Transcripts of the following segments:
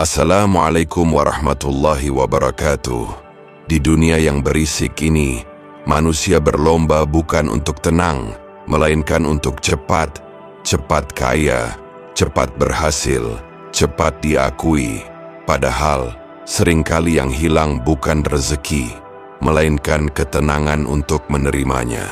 Assalamualaikum warahmatullahi wabarakatuh. Di dunia yang berisik ini, manusia berlomba bukan untuk tenang, melainkan untuk cepat kaya, cepat berhasil, cepat diakui. Padahal, seringkali yang hilang bukan rezeki, melainkan ketenangan untuk menerimanya.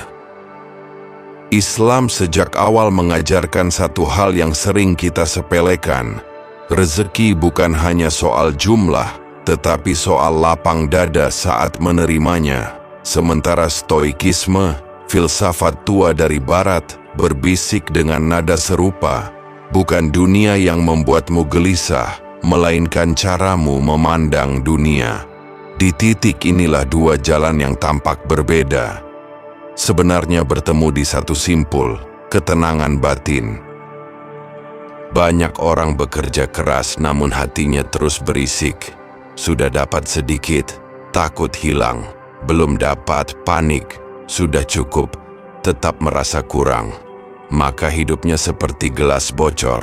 Islam sejak awal mengajarkan satu hal yang sering kita sepelekan. Rezeki bukan hanya soal jumlah, tetapi soal lapang dada saat menerimanya. Sementara stoikisme, filsafat tua dari barat, berbisik dengan nada serupa. Bukan dunia yang membuatmu gelisah, melainkan caramu memandang dunia. Di titik inilah dua jalan yang tampak berbeda. Sebenarnya bertemu di satu simpul, ketenangan batin. Banyak orang bekerja keras namun hatinya terus berisik. Sudah dapat sedikit, takut hilang. Belum dapat, panik. Sudah cukup, tetap merasa kurang. Maka hidupnya seperti gelas bocor.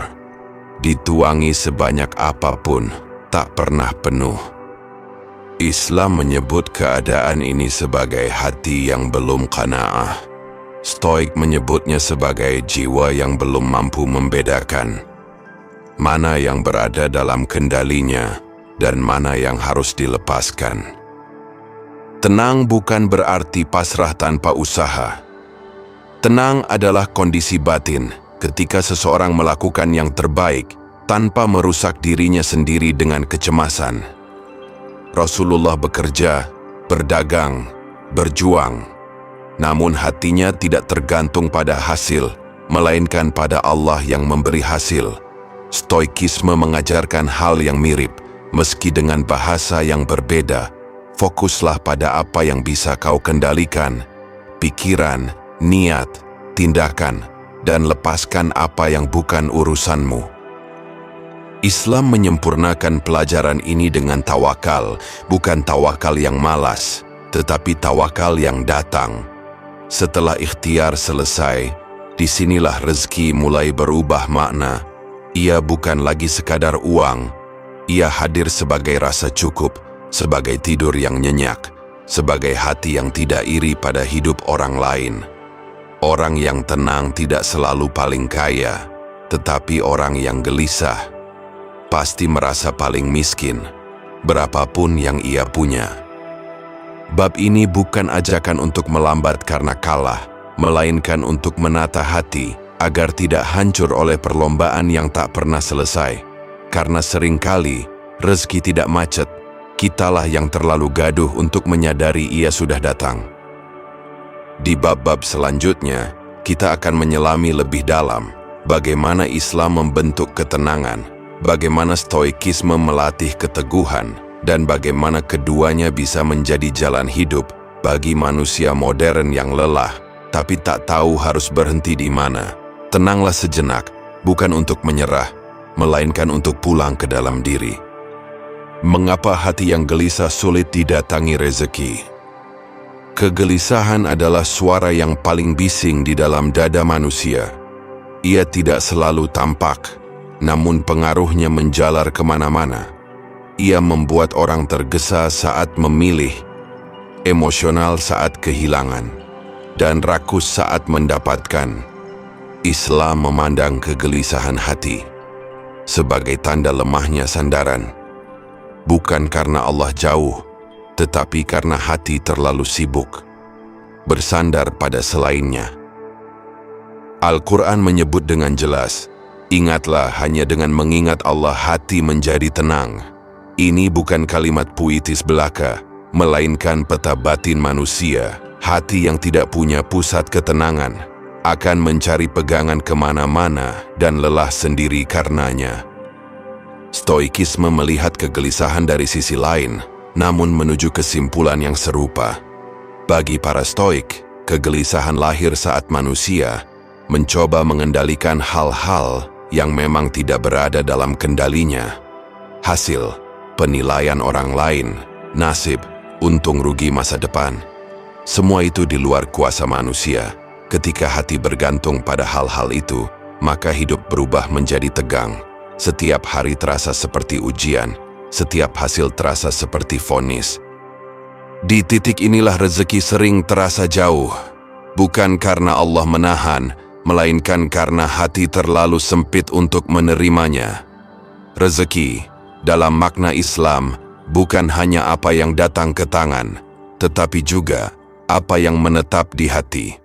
Dituangi sebanyak apapun, tak pernah penuh. Islam menyebut keadaan ini sebagai hati yang belum qanaah. Stoik menyebutnya sebagai jiwa yang belum mampu membedakan mana yang berada dalam kendalinya dan mana yang harus dilepaskan. Tenang bukan berarti pasrah tanpa usaha. Tenang adalah kondisi batin ketika seseorang melakukan yang terbaik tanpa merusak dirinya sendiri dengan kecemasan. Rasulullah bekerja, berdagang, berjuang, namun hatinya tidak tergantung pada hasil, melainkan pada Allah yang memberi hasil. Stoikisme mengajarkan hal yang mirip, meski dengan bahasa yang berbeda. Fokuslah pada apa yang bisa kau kendalikan, pikiran, niat, tindakan, dan lepaskan apa yang bukan urusanmu. Islam menyempurnakan pelajaran ini dengan tawakal, bukan tawakal yang malas, tetapi tawakal yang datang. Setelah ikhtiar selesai, disinilah rezeki mulai berubah makna. Ia bukan lagi sekadar uang, ia hadir sebagai rasa cukup, sebagai tidur yang nyenyak, sebagai hati yang tidak iri pada hidup orang lain. Orang yang tenang tidak selalu paling kaya, tetapi orang yang gelisah pasti merasa paling miskin, berapapun yang ia punya. Bab ini bukan ajakan untuk melambat karena kalah, melainkan untuk menata hati, agar tidak hancur oleh perlombaan yang tak pernah selesai. Karena seringkali rezeki tidak macet, kitalah yang terlalu gaduh untuk menyadari ia sudah datang. Di bab-bab selanjutnya, kita akan menyelami lebih dalam bagaimana Islam membentuk ketenangan, bagaimana stoikisme melatih keteguhan, dan bagaimana keduanya bisa menjadi jalan hidup bagi manusia modern yang lelah, tapi tak tahu harus berhenti di mana. Tenanglah sejenak, bukan untuk menyerah, melainkan untuk pulang ke dalam diri. Mengapa hati yang gelisah sulit didatangi rezeki? Kegelisahan adalah suara yang paling bising di dalam dada manusia. Ia tidak selalu tampak, namun pengaruhnya menjalar kemana-mana. Ia membuat orang tergesa saat memilih, emosional saat kehilangan, dan rakus saat mendapatkan. Islam memandang kegelisahan hati sebagai tanda lemahnya sandaran. Bukan karena Allah jauh, tetapi karena hati terlalu sibuk bersandar pada selainnya. Al-Quran menyebut dengan jelas, ingatlah hanya dengan mengingat Allah hati menjadi tenang. Ini bukan kalimat puitis belaka, melainkan peta batin manusia. Hati yang tidak punya pusat ketenangan akan mencari pegangan kemana-mana dan lelah sendiri karenanya. Stoikisme melihat kegelisahan dari sisi lain, namun menuju kesimpulan yang serupa. Bagi para stoik, kegelisahan lahir saat manusia mencoba mengendalikan hal-hal yang memang tidak berada dalam kendalinya. Hasil, penilaian orang lain, nasib, untung rugi masa depan. Semua itu di luar kuasa manusia. Ketika hati bergantung pada hal-hal itu, maka hidup berubah menjadi tegang. Setiap hari terasa seperti ujian, setiap hasil terasa seperti vonis. Di titik inilah rezeki sering terasa jauh, bukan karena Allah menahan, melainkan karena hati terlalu sempit untuk menerimanya. Rezeki, dalam makna Islam, bukan hanya apa yang datang ke tangan, tetapi juga apa yang menetap di hati.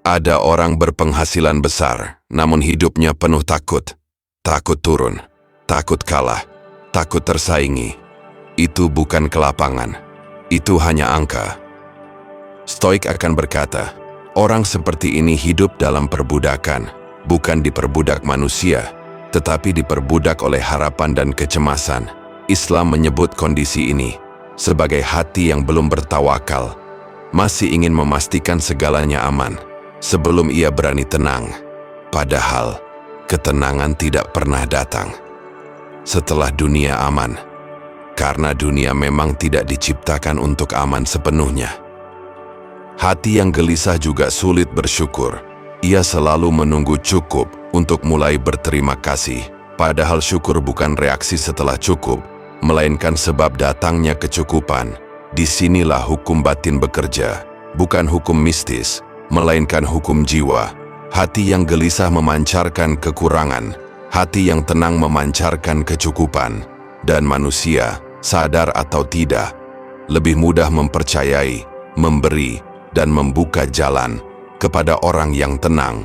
Ada orang berpenghasilan besar, namun hidupnya penuh takut. Takut turun, takut kalah, takut tersaingi. Itu bukan kelapangan, itu hanya angka. Stoik akan berkata, orang seperti ini hidup dalam perbudakan, bukan diperbudak manusia, tetapi diperbudak oleh harapan dan kecemasan. Islam menyebut kondisi ini sebagai hati yang belum bertawakal, masih ingin memastikan segalanya aman sebelum ia berani tenang. Padahal ketenangan tidak pernah datang setelah dunia aman, karena dunia memang tidak diciptakan untuk aman sepenuhnya. Hati yang gelisah juga sulit bersyukur. Ia selalu menunggu cukup untuk mulai berterima kasih, padahal syukur bukan reaksi setelah cukup, melainkan sebab datangnya kecukupan. Disinilah hukum batin bekerja, bukan hukum mistis, melainkan hukum jiwa. Hati yang gelisah memancarkan kekurangan, hati yang tenang memancarkan kecukupan. Dan manusia, sadar atau tidak, lebih mudah mempercayai, memberi, dan membuka jalan kepada orang yang tenang.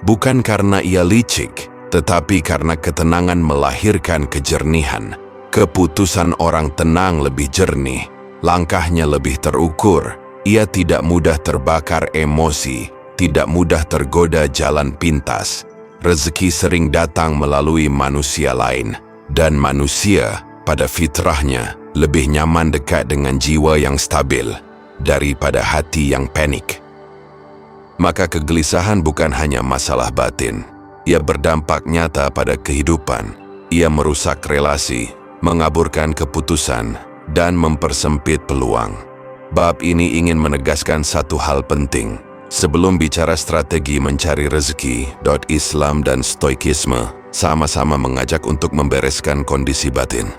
Bukan karena ia licik, tetapi karena ketenangan melahirkan kejernihan. Keputusan orang tenang lebih jernih, langkahnya lebih terukur. Ia tidak mudah terbakar emosi, tidak mudah tergoda jalan pintas. Rezeki sering datang melalui manusia lain, dan manusia pada fitrahnya lebih nyaman dekat dengan jiwa yang stabil daripada hati yang panik. Maka kegelisahan bukan hanya masalah batin, ia berdampak nyata pada kehidupan. Ia merusak relasi, mengaburkan keputusan, dan mempersempit peluang. Bab ini ingin menegaskan satu hal penting. Sebelum bicara strategi mencari rezeki, Islam dan Stoikisme sama-sama mengajak untuk membereskan kondisi batin.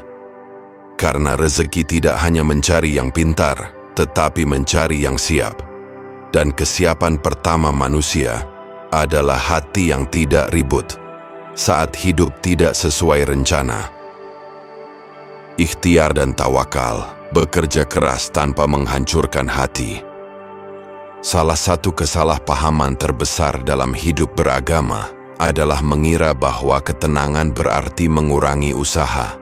Karena rezeki tidak hanya mencari yang pintar, tetapi mencari yang siap. Dan kesiapan pertama manusia adalah hati yang tidak ribut saat hidup tidak sesuai rencana. Ikhtiar dan tawakal, bekerja keras tanpa menghancurkan hati. Salah satu kesalahpahaman terbesar dalam hidup beragama adalah mengira bahwa ketenangan berarti mengurangi usaha.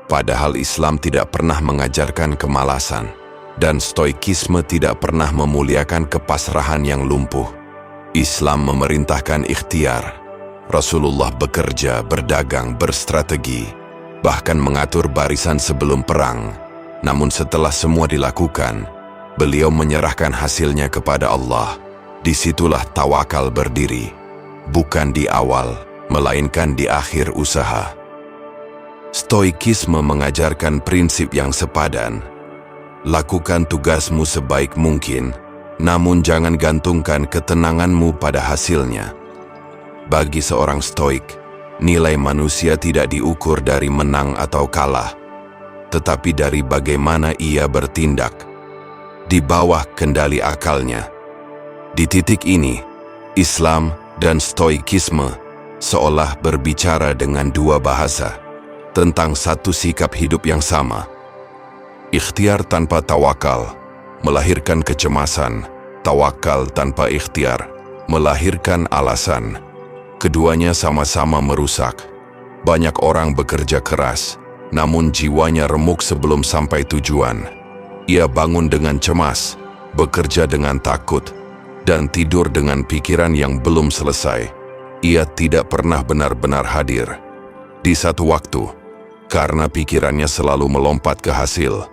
Padahal Islam tidak pernah mengajarkan kemalasan, dan Stoikisme tidak pernah memuliakan kepasrahan yang lumpuh. Islam memerintahkan ikhtiar. Rasulullah bekerja, berdagang, berstrategi, bahkan mengatur barisan sebelum perang. Namun setelah semua dilakukan, beliau menyerahkan hasilnya kepada Allah. Disitulah tawakal berdiri, bukan di awal, melainkan di akhir usaha. Stoikisme mengajarkan prinsip yang sepadan. Lakukan tugasmu sebaik mungkin, namun jangan gantungkan ketenanganmu pada hasilnya. Bagi seorang Stoik, nilai manusia tidak diukur dari menang atau kalah, tetapi dari bagaimana ia bertindak di bawah kendali akalnya. Di titik ini, Islam dan Stoikisme seolah berbicara dengan dua bahasa tentang satu sikap hidup yang sama. Ikhtiar tanpa tawakal melahirkan kecemasan, tawakal tanpa ikhtiar melahirkan alasan. Keduanya sama-sama merusak. Banyak orang bekerja keras, namun jiwanya remuk sebelum sampai tujuan. Ia bangun dengan cemas, bekerja dengan takut, dan tidur dengan pikiran yang belum selesai. Ia tidak pernah benar-benar hadir di satu waktu, karena pikirannya selalu melompat ke hasil.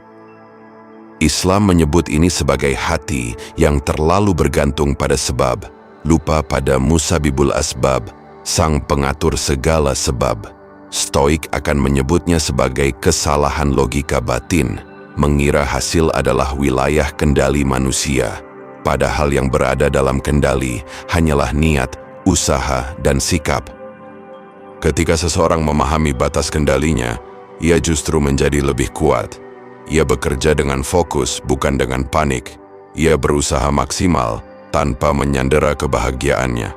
Islam menyebut ini sebagai hati yang terlalu bergantung pada sebab, lupa pada musabibul asbab, sang pengatur segala sebab. Stoik akan menyebutnya sebagai kesalahan logika batin, mengira hasil adalah wilayah kendali manusia, padahal yang berada dalam kendali hanyalah niat, usaha, dan sikap. Ketika seseorang memahami batas kendalinya, ia justru menjadi lebih kuat. Ia bekerja dengan fokus, bukan dengan panik. Ia berusaha maksimal tanpa menyandera kebahagiaannya.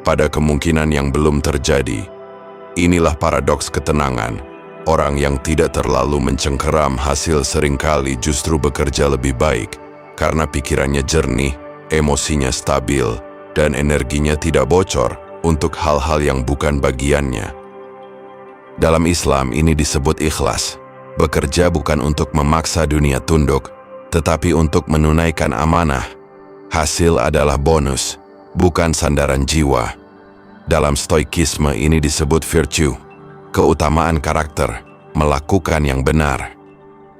Pada kemungkinan yang belum terjadi, inilah paradoks ketenangan. Orang yang tidak terlalu mencengkeram hasil seringkali justru bekerja lebih baik karena pikirannya jernih, emosinya stabil, dan energinya tidak bocor untuk hal-hal yang bukan bagiannya. Dalam Islam ini disebut ikhlas. Bekerja bukan untuk memaksa dunia tunduk, tetapi untuk menunaikan amanah. Hasil adalah bonus, bukan sandaran jiwa. Dalam stoikisme ini disebut virtue, keutamaan karakter, melakukan yang benar.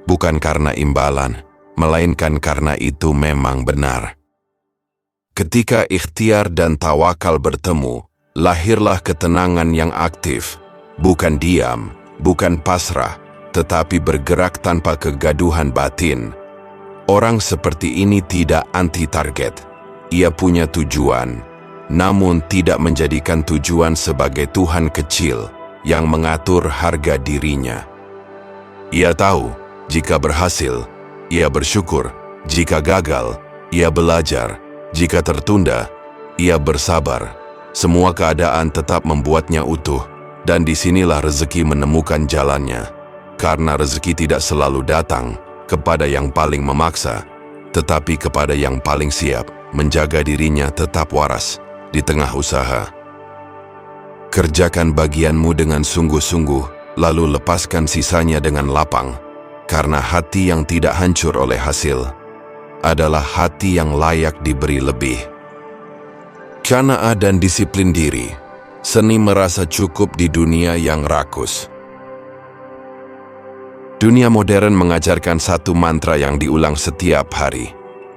Bukan karena imbalan, melainkan karena itu memang benar. Ketika ikhtiar dan tawakal bertemu, lahirlah ketenangan yang aktif, bukan diam, bukan pasrah, tetapi bergerak tanpa kegaduhan batin. Orang seperti ini tidak anti-target. Ia punya tujuan, namun tidak menjadikan tujuan sebagai Tuhan kecil yang mengatur harga dirinya. Ia tahu, jika berhasil, ia bersyukur, jika gagal, ia belajar, jika tertunda, ia bersabar. Semua keadaan tetap membuatnya utuh, dan disinilah rezeki menemukan jalannya. Karena rezeki tidak selalu datang kepada yang paling memaksa, tetapi kepada yang paling siap menjaga dirinya tetap waras di tengah usaha. Kerjakan bagianmu dengan sungguh-sungguh, lalu lepaskan sisanya dengan lapang, karena hati yang tidak hancur oleh hasil adalah hati yang layak diberi lebih. Qanaah dan disiplin diri, seni merasa cukup di dunia yang rakus. Dunia modern mengajarkan satu mantra yang diulang setiap hari.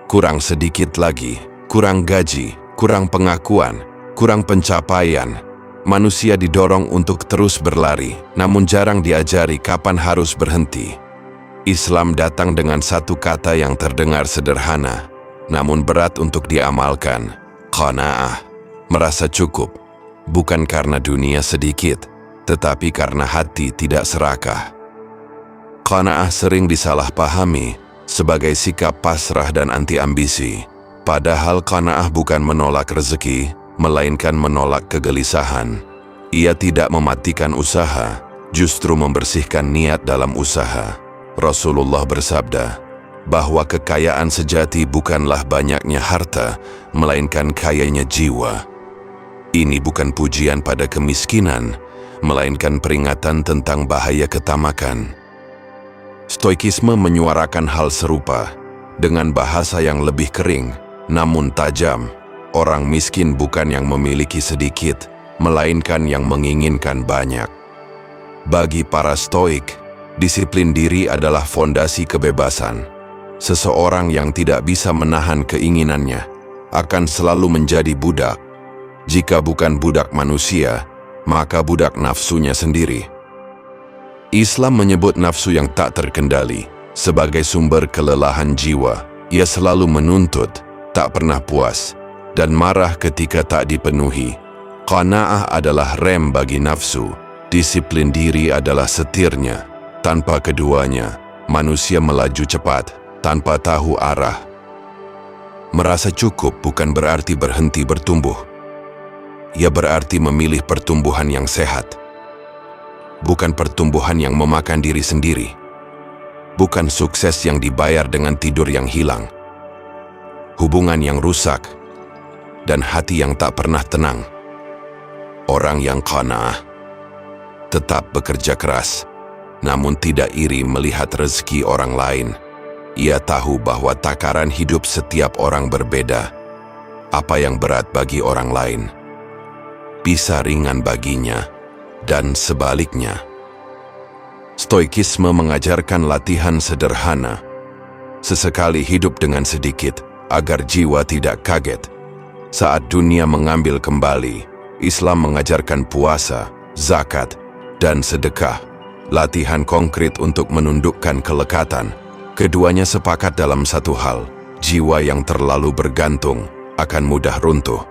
Kurang sedikit lagi, kurang gaji, kurang pengakuan, kurang pencapaian. Manusia didorong untuk terus berlari, namun jarang diajari kapan harus berhenti. Islam datang dengan satu kata yang terdengar sederhana, namun berat untuk diamalkan. Qanaah, merasa cukup, bukan karena dunia sedikit, tetapi karena hati tidak serakah. Qanaah sering disalahpahami sebagai sikap pasrah dan anti-ambisi. Padahal qanaah bukan menolak rezeki, melainkan menolak kegelisahan. Ia tidak mematikan usaha, justru membersihkan niat dalam usaha. Rasulullah bersabda bahwa kekayaan sejati bukanlah banyaknya harta, melainkan kayanya jiwa. Ini bukan pujian pada kemiskinan, melainkan peringatan tentang bahaya ketamakan. Stoikisme menyuarakan hal serupa dengan bahasa yang lebih kering namun tajam. Orang miskin bukan yang memiliki sedikit, melainkan yang menginginkan banyak. Bagi para stoik, disiplin diri adalah fondasi kebebasan. Seseorang yang tidak bisa menahan keinginannya akan selalu menjadi budak. Jika bukan budak manusia, maka budak nafsunya sendiri. Islam menyebut nafsu yang tak terkendali sebagai sumber kelelahan jiwa. Ia selalu menuntut, tak pernah puas, dan marah ketika tak dipenuhi. Qanaah adalah rem bagi nafsu, disiplin diri adalah setirnya. Tanpa keduanya, manusia melaju cepat, tanpa tahu arah. Merasa cukup bukan berarti berhenti bertumbuh. Ia berarti memilih pertumbuhan yang sehat. Bukan pertumbuhan yang memakan diri sendiri. Bukan sukses yang dibayar dengan tidur yang hilang. Hubungan yang rusak, dan hati yang tak pernah tenang. Orang yang qanaah tetap bekerja keras, namun tidak iri melihat rezeki orang lain. Ia tahu bahwa takaran hidup setiap orang berbeda. Apa yang berat bagi orang lain bisa ringan baginya, dan sebaliknya. Stoikisme mengajarkan latihan sederhana. Sesekali hidup dengan sedikit, agar jiwa tidak kaget. Saat dunia mengambil kembali, Islam mengajarkan puasa, zakat, dan sedekah. Latihan konkret untuk menundukkan kelekatan. Keduanya sepakat dalam satu hal, jiwa yang terlalu bergantung akan mudah runtuh.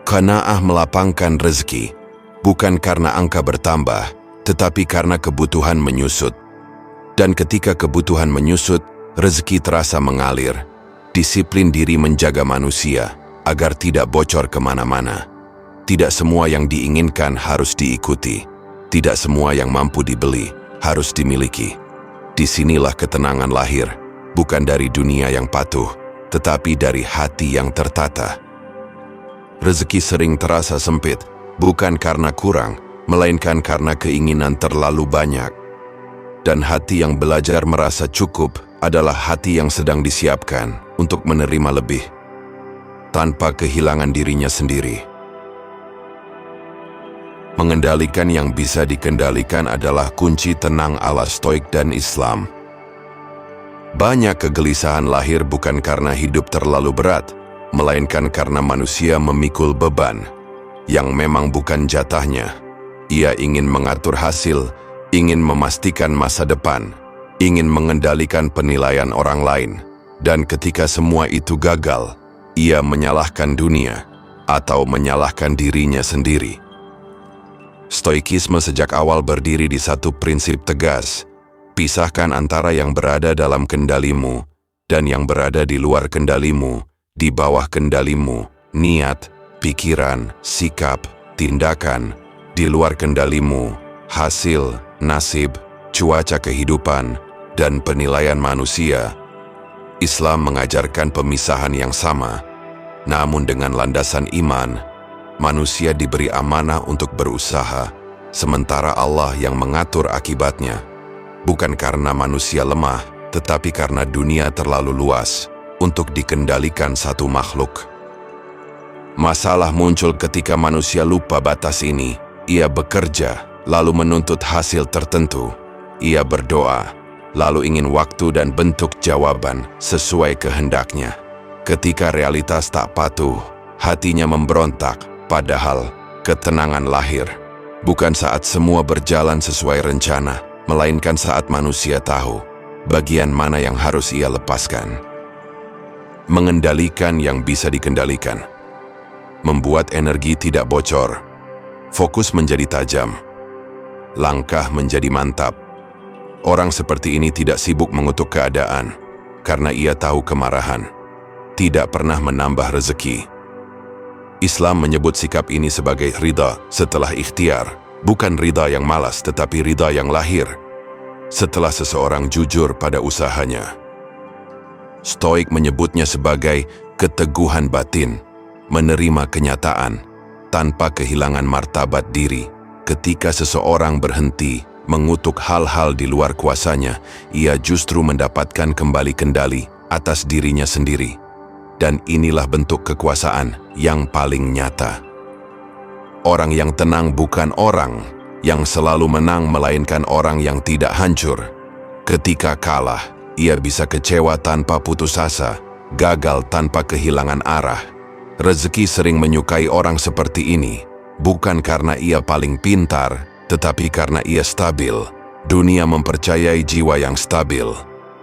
Qanaah melapangkan rezeki, bukan karena angka bertambah, tetapi karena kebutuhan menyusut. Dan ketika kebutuhan menyusut, rezeki terasa mengalir. Disiplin diri menjaga manusia agar tidak bocor kemana-mana. Tidak semua yang diinginkan harus diikuti. Tidak semua yang mampu dibeli harus dimiliki. Disinilah ketenangan lahir, bukan dari dunia yang patuh, tetapi dari hati yang tertata. Rezeki sering terasa sempit, bukan karena kurang, melainkan karena keinginan terlalu banyak. Dan hati yang belajar merasa cukup adalah hati yang sedang disiapkan untuk menerima lebih, tanpa kehilangan dirinya sendiri. Mengendalikan yang bisa dikendalikan adalah kunci tenang ala Stoik dan Islam. Banyak kegelisahan lahir bukan karena hidup terlalu berat, melainkan karena manusia memikul beban yang memang bukan jatahnya. Ia ingin mengatur hasil, ingin memastikan masa depan, ingin mengendalikan penilaian orang lain, dan ketika semua itu gagal, ia menyalahkan dunia atau menyalahkan dirinya sendiri. Stoikisme sejak awal berdiri di satu prinsip tegas: pisahkan antara yang berada dalam kendalimu dan yang berada di luar kendalimu, di bawah kendalimu, niat, pikiran, sikap, tindakan, di luar kendalimu, hasil, nasib, cuaca kehidupan, dan penilaian manusia. Islam mengajarkan pemisahan yang sama, namun dengan landasan iman. Manusia diberi amanah untuk berusaha, sementara Allah yang mengatur akibatnya. Bukan karena manusia lemah, tetapi karena dunia terlalu luas untuk dikendalikan satu makhluk. Masalah muncul ketika manusia lupa batas ini. Ia bekerja, lalu menuntut hasil tertentu. Ia berdoa, lalu ingin waktu dan bentuk jawaban sesuai kehendaknya. Ketika realitas tak patuh, hatinya memberontak. Padahal ketenangan lahir bukan saat semua berjalan sesuai rencana, melainkan saat manusia tahu bagian mana yang harus ia lepaskan. Mengendalikan yang bisa dikendalikan. Membuat energi tidak bocor. Fokus menjadi tajam. Langkah menjadi mantap. Orang seperti ini tidak sibuk mengutuk keadaan, karena ia tahu kemarahan tidak pernah menambah rezeki. Islam menyebut sikap ini sebagai ridha setelah ikhtiar, bukan ridha yang malas tetapi ridha yang lahir setelah seseorang jujur pada usahanya. Stoik menyebutnya sebagai keteguhan batin, menerima kenyataan tanpa kehilangan martabat diri. Ketika seseorang berhenti mengutuk hal-hal di luar kuasanya, ia justru mendapatkan kembali kendali atas dirinya sendiri. Dan inilah bentuk kekuasaan yang paling nyata. Orang yang tenang bukan orang yang selalu menang, melainkan orang yang tidak hancur. Ketika kalah, ia bisa kecewa tanpa putus asa, gagal tanpa kehilangan arah. Rezeki sering menyukai orang seperti ini, bukan karena ia paling pintar, tetapi karena ia stabil. Dunia mempercayai jiwa yang stabil.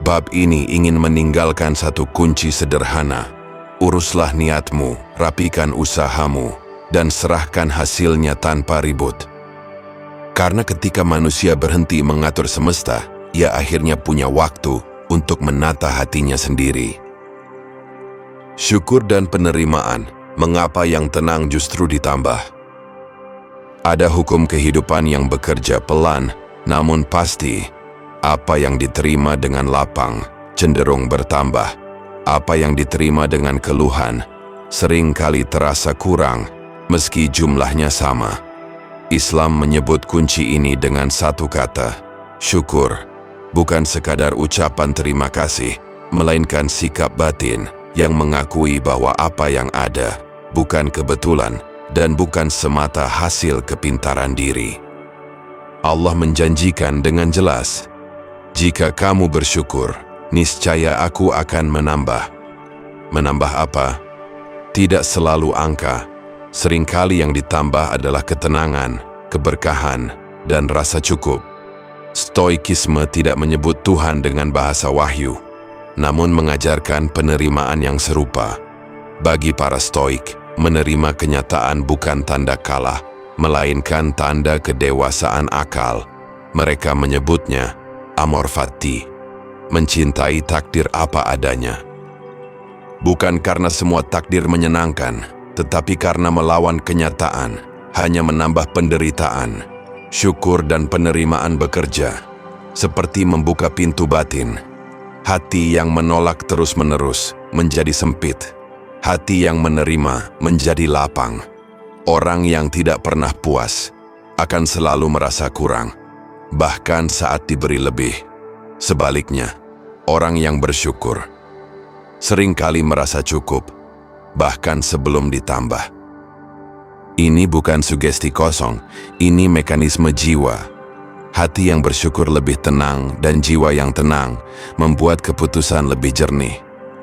Bab ini ingin meninggalkan satu kunci sederhana. Uruslah niatmu, rapikan usahamu, dan serahkan hasilnya tanpa ribut. Karena ketika manusia berhenti mengatur semesta, ia akhirnya punya waktu untuk menata hatinya sendiri. Syukur dan penerimaan, mengapa yang tenang justru ditambah? Ada hukum kehidupan yang bekerja pelan, namun pasti. Apa yang diterima dengan lapang, cenderung bertambah. Apa yang diterima dengan keluhan, sering kali terasa kurang, meski jumlahnya sama. Islam menyebut kunci ini dengan satu kata, syukur. Bukan sekadar ucapan terima kasih, melainkan sikap batin yang mengakui bahwa apa yang ada bukan kebetulan dan bukan semata hasil kepintaran diri. Allah menjanjikan dengan jelas, jika kamu bersyukur, niscaya aku akan menambah. Menambah apa? Tidak selalu angka. Seringkali yang ditambah adalah ketenangan, keberkahan, dan rasa cukup. Stoikisme tidak menyebut Tuhan dengan bahasa wahyu, namun mengajarkan penerimaan yang serupa. Bagi para Stoik, menerima kenyataan bukan tanda kalah, melainkan tanda kedewasaan akal. Mereka menyebutnya amor fati, mencintai takdir apa adanya. Bukan karena semua takdir menyenangkan, tetapi karena melawan kenyataan, hanya menambah penderitaan. Syukur dan penerimaan bekerja, seperti membuka pintu batin. Hati yang menolak terus-menerus menjadi sempit. Hati yang menerima menjadi lapang. Orang yang tidak pernah puas akan selalu merasa kurang, bahkan saat diberi lebih. Sebaliknya, orang yang bersyukur seringkali merasa cukup, bahkan sebelum ditambah. Ini bukan sugesti kosong, ini mekanisme jiwa. Hati yang bersyukur lebih tenang dan jiwa yang tenang membuat keputusan lebih jernih.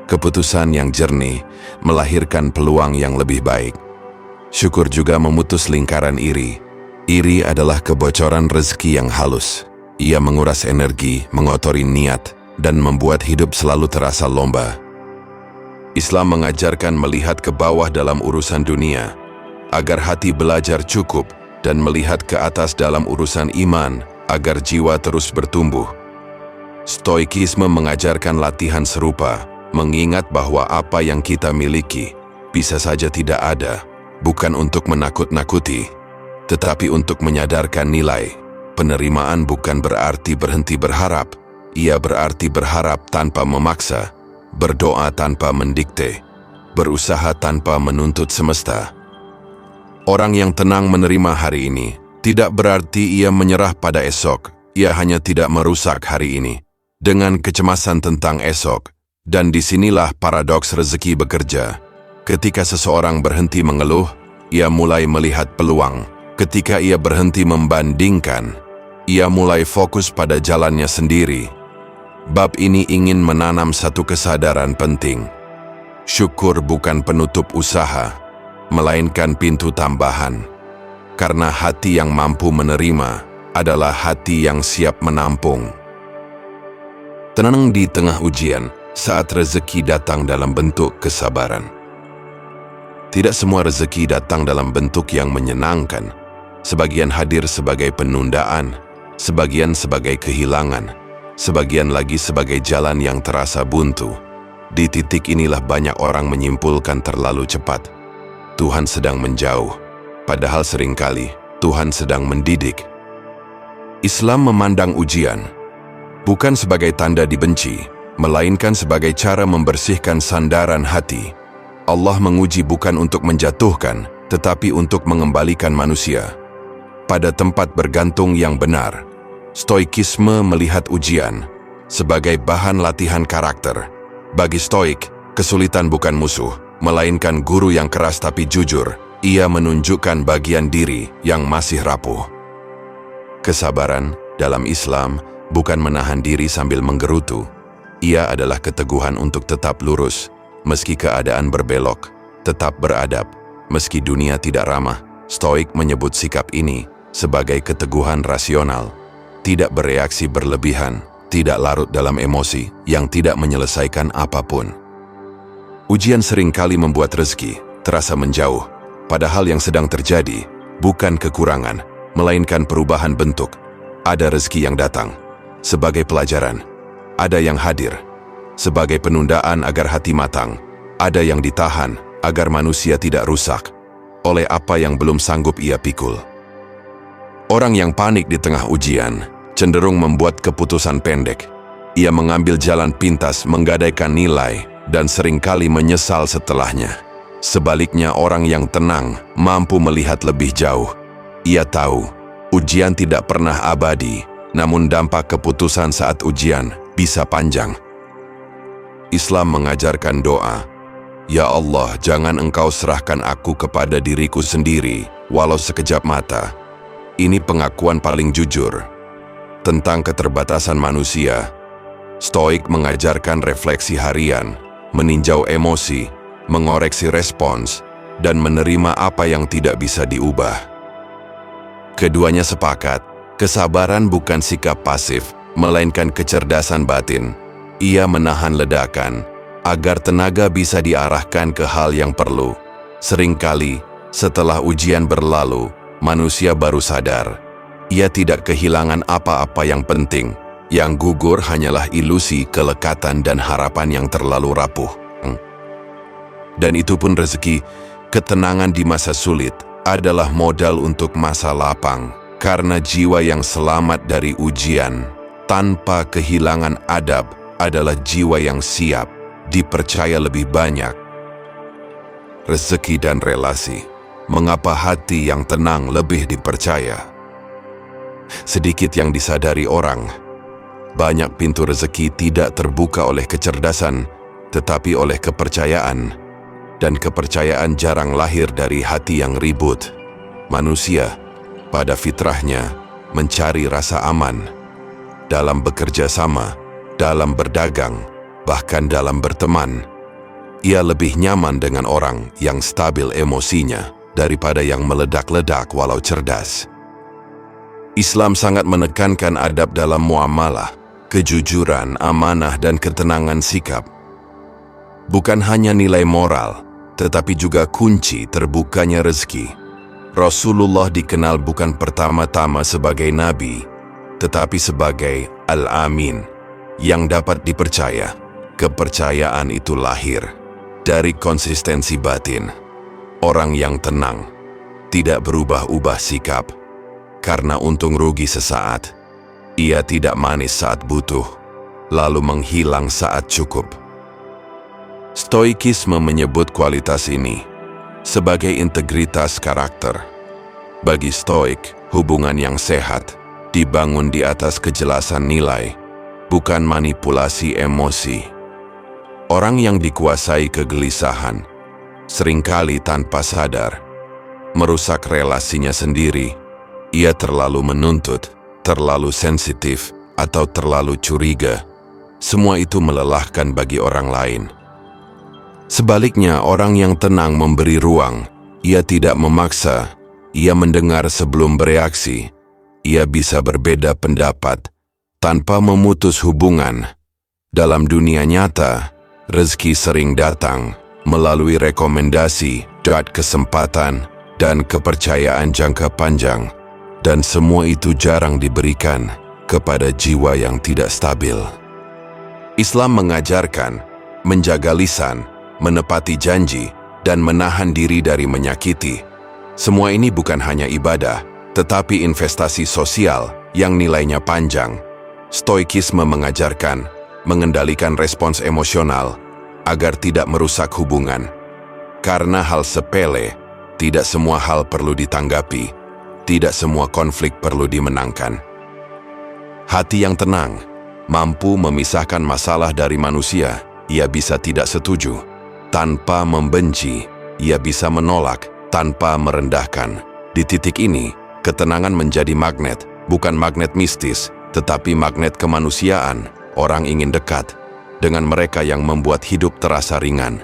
Keputusan yang jernih melahirkan peluang yang lebih baik. Syukur juga memutus lingkaran iri. Iri adalah kebocoran rezeki yang halus. Ia menguras energi, mengotori niat, dan membuat hidup selalu terasa lomba. Islam mengajarkan melihat ke bawah dalam urusan dunia, agar hati belajar cukup dan melihat ke atas dalam urusan iman, agar jiwa terus bertumbuh. Stoikisme mengajarkan latihan serupa, mengingat bahwa apa yang kita miliki bisa saja tidak ada, bukan untuk menakut-nakuti, tetapi untuk menyadarkan nilai. Penerimaan bukan berarti berhenti berharap, ia berarti berharap tanpa memaksa, berdoa tanpa mendikte, berusaha tanpa menuntut semesta. Orang yang tenang menerima hari ini tidak berarti ia menyerah pada esok, ia hanya tidak merusak hari ini dengan kecemasan tentang esok. Dan disinilah paradoks rezeki bekerja. Ketika seseorang berhenti mengeluh, ia mulai melihat peluang. Ketika ia berhenti membandingkan, ia mulai fokus pada jalannya sendiri. Bab ini ingin menanam satu kesadaran penting. Syukur bukan penutup usaha, melainkan pintu tambahan. Karena hati yang mampu menerima adalah hati yang siap menampung. Tenang di tengah ujian, saat rezeki datang dalam bentuk kesabaran. Tidak semua rezeki datang dalam bentuk yang menyenangkan. Sebagian hadir sebagai penundaan, sebagian sebagai kehilangan, sebagian lagi sebagai jalan yang terasa buntu. Di titik inilah banyak orang menyimpulkan terlalu cepat. Tuhan sedang menjauh, padahal seringkali Tuhan sedang mendidik. Islam memandang ujian bukan sebagai tanda dibenci, melainkan sebagai cara membersihkan sandaran hati. Allah menguji bukan untuk menjatuhkan, tetapi untuk mengembalikan manusia pada tempat bergantung yang benar. Stoikisme melihat ujian sebagai bahan latihan karakter. Bagi Stoik, kesulitan bukan musuh, melainkan guru yang keras tapi jujur. Ia menunjukkan bagian diri yang masih rapuh. Kesabaran dalam Islam bukan menahan diri sambil menggerutu. Ia adalah keteguhan untuk tetap lurus, meski keadaan berbelok, tetap beradab, meski dunia tidak ramah. Stoik menyebut sikap ini sebagai keteguhan rasional, tidak bereaksi berlebihan, tidak larut dalam emosi yang tidak menyelesaikan apapun. Ujian seringkali membuat rezeki terasa menjauh, padahal yang sedang terjadi bukan kekurangan, melainkan perubahan bentuk. Ada rezeki yang datang sebagai pelajaran, ada yang hadir sebagai penundaan agar hati matang, ada yang ditahan agar manusia tidak rusak oleh apa yang belum sanggup ia pikul. Orang yang panik di tengah ujian cenderung membuat keputusan pendek. Ia mengambil jalan pintas, menggadaikan nilai, dan seringkali menyesal setelahnya. Sebaliknya, orang yang tenang mampu melihat lebih jauh. Ia tahu ujian tidak pernah abadi, namun dampak keputusan saat ujian bisa panjang. Islam mengajarkan doa, "Ya Allah, jangan Engkau serahkan aku kepada diriku sendiri, walau sekejap mata." Ini pengakuan paling jujur tentang keterbatasan manusia. Stoik mengajarkan refleksi harian, meninjau emosi, mengoreksi respons, dan menerima apa yang tidak bisa diubah. Keduanya sepakat, kesabaran bukan sikap pasif, melainkan kecerdasan batin. Ia menahan ledakan, agar tenaga bisa diarahkan ke hal yang perlu. Seringkali, setelah ujian berlalu, manusia baru sadar. Ia tidak kehilangan apa-apa yang penting. Yang gugur hanyalah ilusi, kelekatan, dan harapan yang terlalu rapuh. Dan itu pun rezeki, ketenangan di masa sulit, adalah modal untuk masa lapang. Karena jiwa yang selamat dari ujian, tanpa kehilangan adab, adalah jiwa yang siap, dipercaya lebih banyak. Rezeki dan relasi. Mengapa hati yang tenang lebih dipercaya? Sedikit yang disadari orang, banyak pintu rezeki tidak terbuka oleh kecerdasan, tetapi oleh kepercayaan. Dan kepercayaan jarang lahir dari hati yang ribut. Manusia, pada fitrahnya, mencari rasa aman. Dalam bekerja sama, dalam berdagang, bahkan dalam berteman. Ia lebih nyaman dengan orang yang stabil emosinya daripada yang meledak-ledak walau cerdas. Islam sangat menekankan adab dalam muamalah, kejujuran, amanah, dan ketenangan sikap. Bukan hanya nilai moral, tetapi juga kunci terbukanya rezeki. Rasulullah dikenal bukan pertama-tama sebagai nabi, tetapi sebagai Al-Amin, yang dapat dipercaya. Kepercayaan itu lahir dari konsistensi batin. Orang yang tenang, tidak berubah-ubah sikap, karena untung rugi sesaat. Ia tidak manis saat butuh, lalu menghilang saat cukup. Stoikisme menyebut kualitas ini sebagai integritas karakter. Bagi Stoik, hubungan yang sehat dibangun di atas kejelasan nilai, bukan manipulasi emosi. Orang yang dikuasai kegelisahan, seringkali tanpa sadar, merusak relasinya sendiri. Ia terlalu menuntut, terlalu sensitif, atau terlalu curiga. Semua itu melelahkan bagi orang lain. Sebaliknya, orang yang tenang memberi ruang. Ia tidak memaksa. Ia mendengar sebelum bereaksi. Ia bisa berbeda pendapat tanpa memutus hubungan. Dalam dunia nyata, rezeki sering datang melalui rekomendasi, kesempatan, dan kepercayaan jangka panjang. Dan semua itu jarang diberikan kepada jiwa yang tidak stabil. Islam mengajarkan menjaga lisan, menepati janji, dan menahan diri dari menyakiti. Semua ini bukan hanya ibadah, tetapi investasi sosial yang nilainya panjang. Stoikisme mengajarkan mengendalikan respons emosional agar tidak merusak hubungan. Karena hal sepele, tidak semua hal perlu ditanggapi. Tidak semua konflik perlu dimenangkan. Hati yang tenang mampu memisahkan masalah dari manusia. Ia bisa tidak setuju tanpa membenci. Ia bisa menolak tanpa merendahkan. Di titik ini, ketenangan menjadi magnet, bukan magnet mistis, tetapi magnet kemanusiaan. Orang ingin dekat dengan mereka yang membuat hidup terasa ringan.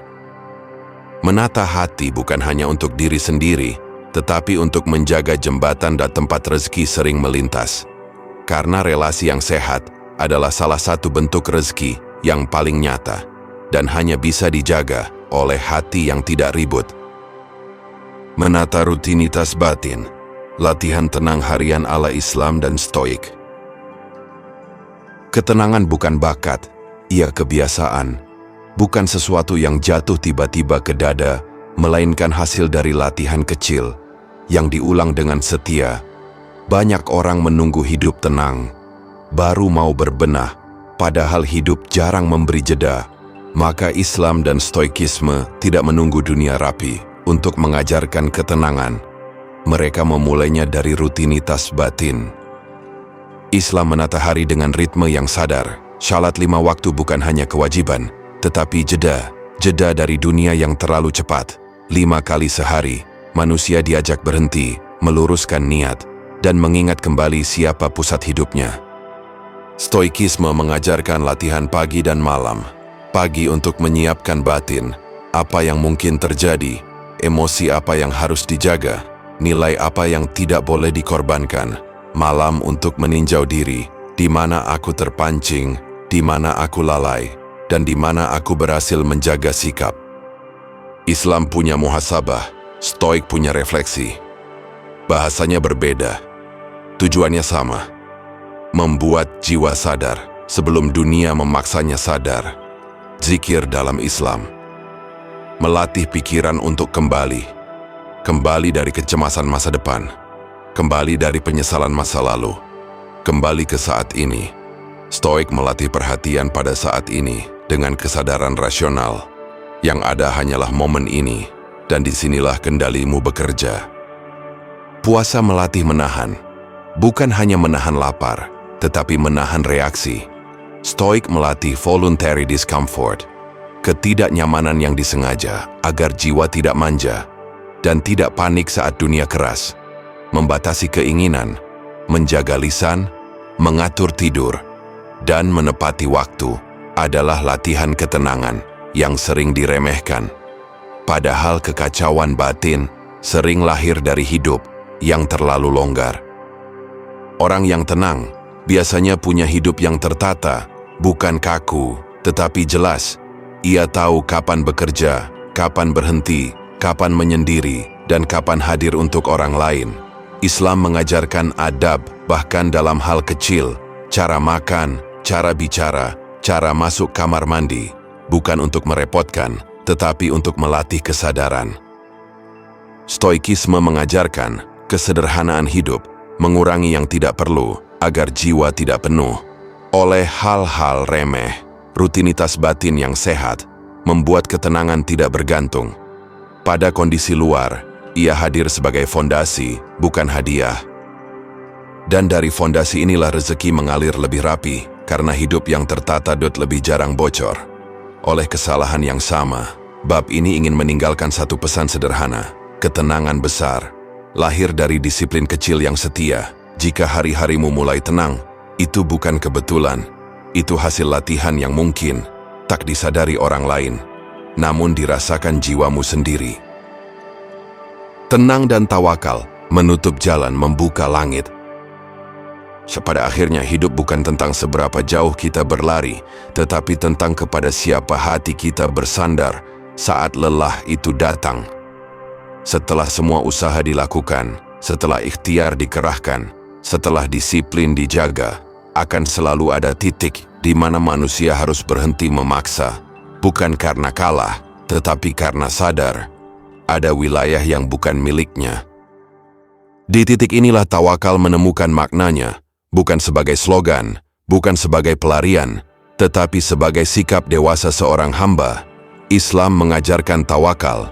Menata hati bukan hanya untuk diri sendiri, tetapi untuk menjaga jembatan dan tempat rezeki sering melintas. Karena relasi yang sehat adalah salah satu bentuk rezeki yang paling nyata dan hanya bisa dijaga oleh hati yang tidak ribut. Menata rutinitas batin, latihan tenang harian ala Islam dan Stoik. Ketenangan bukan bakat, ia kebiasaan. Bukan sesuatu yang jatuh tiba-tiba ke dada, melainkan hasil dari latihan kecil yang diulang dengan setia. Banyak orang menunggu hidup tenang, baru mau berbenah, padahal hidup jarang memberi jeda. Maka Islam dan Stoikisme tidak menunggu dunia rapi untuk mengajarkan ketenangan. Mereka memulainya dari rutinitas batin. Islam menata hari dengan ritme yang sadar. Salat 5 waktu bukan hanya kewajiban, tetapi jeda dari dunia yang terlalu cepat. 5 kali sehari, manusia diajak berhenti, meluruskan niat, dan mengingat kembali siapa pusat hidupnya. Stoikisme mengajarkan latihan pagi dan malam. Pagi untuk menyiapkan batin, apa yang mungkin terjadi, emosi apa yang harus dijaga, nilai apa yang tidak boleh dikorbankan. Malam untuk meninjau diri, di mana aku terpancing, di mana aku lalai, dan di mana aku berhasil menjaga sikap. Islam punya muhasabah, Stoik punya refleksi. Bahasanya berbeda, tujuannya sama. Membuat jiwa sadar sebelum dunia memaksanya sadar. Zikir dalam Islam. Melatih pikiran untuk kembali dari kecemasan masa depan, kembali dari penyesalan masa lalu, kembali ke saat ini. Stoik melatih perhatian pada saat ini dengan kesadaran rasional. Yang ada hanyalah momen ini, dan disinilah kendalimu bekerja. Puasa melatih menahan, bukan hanya menahan lapar, tetapi menahan reaksi. Stoik melatih voluntary discomfort, ketidaknyamanan yang disengaja agar jiwa tidak manja dan tidak panik saat dunia keras. Membatasi keinginan, menjaga lisan, mengatur tidur, dan menepati waktu adalah latihan ketenangan yang sering diremehkan. Padahal kekacauan batin sering lahir dari hidup yang terlalu longgar. Orang yang tenang biasanya punya hidup yang tertata, bukan kaku, tetapi jelas. Ia tahu kapan bekerja, kapan berhenti, kapan menyendiri, dan kapan hadir untuk orang lain. Islam mengajarkan adab bahkan dalam hal kecil, cara makan, cara bicara, cara masuk kamar mandi, bukan untuk merepotkan, tetapi untuk melatih kesadaran. Stoikisme mengajarkan kesederhanaan hidup, mengurangi yang tidak perlu, agar jiwa tidak penuh oleh hal-hal remeh. Rutinitas batin yang sehat membuat ketenangan tidak bergantung pada kondisi luar. Ia hadir sebagai fondasi, bukan hadiah. Dan dari fondasi inilah rezeki mengalir lebih rapi, karena hidup yang tertata lebih jarang bocor oleh kesalahan yang sama. Bab ini ingin meninggalkan satu pesan sederhana: ketenangan besar lahir dari disiplin kecil yang setia. Jika hari-harimu mulai tenang, itu bukan kebetulan. Itu hasil latihan yang mungkin tak disadari orang lain, namun dirasakan jiwamu sendiri. Tenang dan tawakal menutup jalan, membuka langit. Pada akhirnya hidup bukan tentang seberapa jauh kita berlari, tetapi tentang kepada siapa hati kita bersandar saat lelah itu datang. Setelah semua usaha dilakukan, setelah ikhtiar dikerahkan, setelah disiplin dijaga, akan selalu ada titik di mana manusia harus berhenti memaksa, bukan karena kalah, tetapi karena sadar ada wilayah yang bukan miliknya. Di titik inilah tawakal menemukan maknanya, bukan sebagai slogan, bukan sebagai pelarian, tetapi sebagai sikap dewasa seorang hamba. Islam mengajarkan tawakal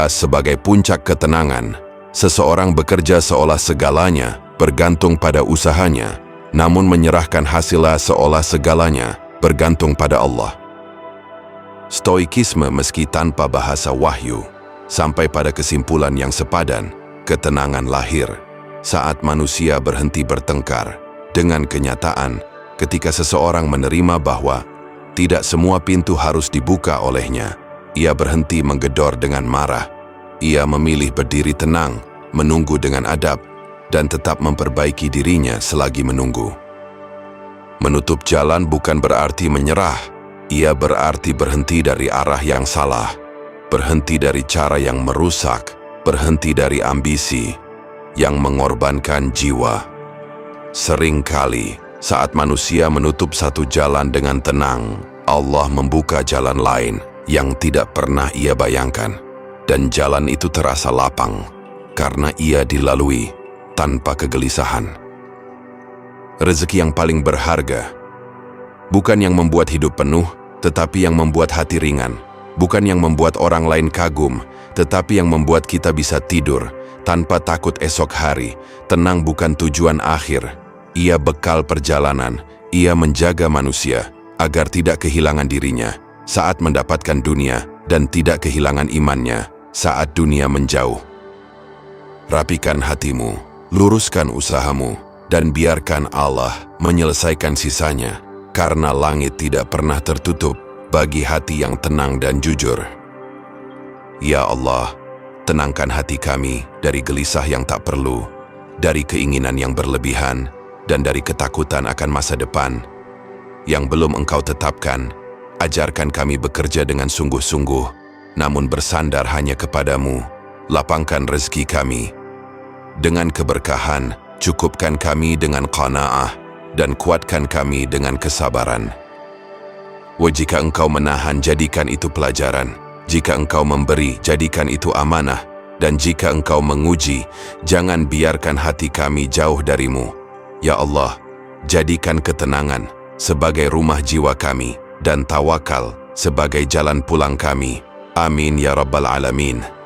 sebagai puncak ketenangan. Seseorang bekerja seolah segalanya bergantung pada usahanya, namun menyerahkan hasilnya seolah segalanya bergantung pada Allah. Stoikisme meski tanpa bahasa wahyu, sampai pada kesimpulan yang sepadan: ketenangan lahir saat manusia berhenti bertengkar dengan kenyataan, ketika seseorang menerima bahwa tidak semua pintu harus dibuka olehnya. Ia berhenti menggedor dengan marah. Ia memilih berdiri tenang, menunggu dengan adab, dan tetap memperbaiki dirinya selagi menunggu. Menutup jalan bukan berarti menyerah. Ia berarti berhenti dari arah yang salah, berhenti dari cara yang merusak, berhenti dari ambisi yang mengorbankan jiwa. Seringkali saat manusia menutup satu jalan dengan tenang, Allah membuka jalan lain yang tidak pernah ia bayangkan, dan jalan itu terasa lapang karena ia dilalui tanpa kegelisahan. Rezeki yang paling berharga bukan yang membuat hidup penuh, tetapi yang membuat hati ringan. Bukan yang membuat orang lain kagum, tetapi yang membuat kita bisa tidur tanpa takut esok hari. Tenang bukan tujuan akhir, ia bekal perjalanan. Ia menjaga manusia agar tidak kehilangan dirinya saat mendapatkan dunia, dan tidak kehilangan imannya saat dunia menjauh. Rapikan hatimu, luruskan usahamu, dan biarkan Allah menyelesaikan sisanya, karena langit tidak pernah tertutup bagi hati yang tenang dan jujur. Ya Allah, tenangkan hati kami dari gelisah yang tak perlu, dari keinginan yang berlebihan, dan dari ketakutan akan masa depan yang belum Engkau tetapkan. Ajarkan kami bekerja dengan sungguh-sungguh, namun bersandar hanya kepadamu. Lapangkan rezeki kami, dengan keberkahan, cukupkan kami dengan qanaah, dan kuatkan kami dengan kesabaran. Jika Engkau menahan, jadikan itu pelajaran. Jika Engkau memberi, jadikan itu amanah. Dan jika Engkau menguji, jangan biarkan hati kami jauh darimu. Ya Allah, jadikan ketenangan sebagai rumah jiwa kami dan tawakal sebagai jalan pulang kami. Amin ya Rabbal Alamin.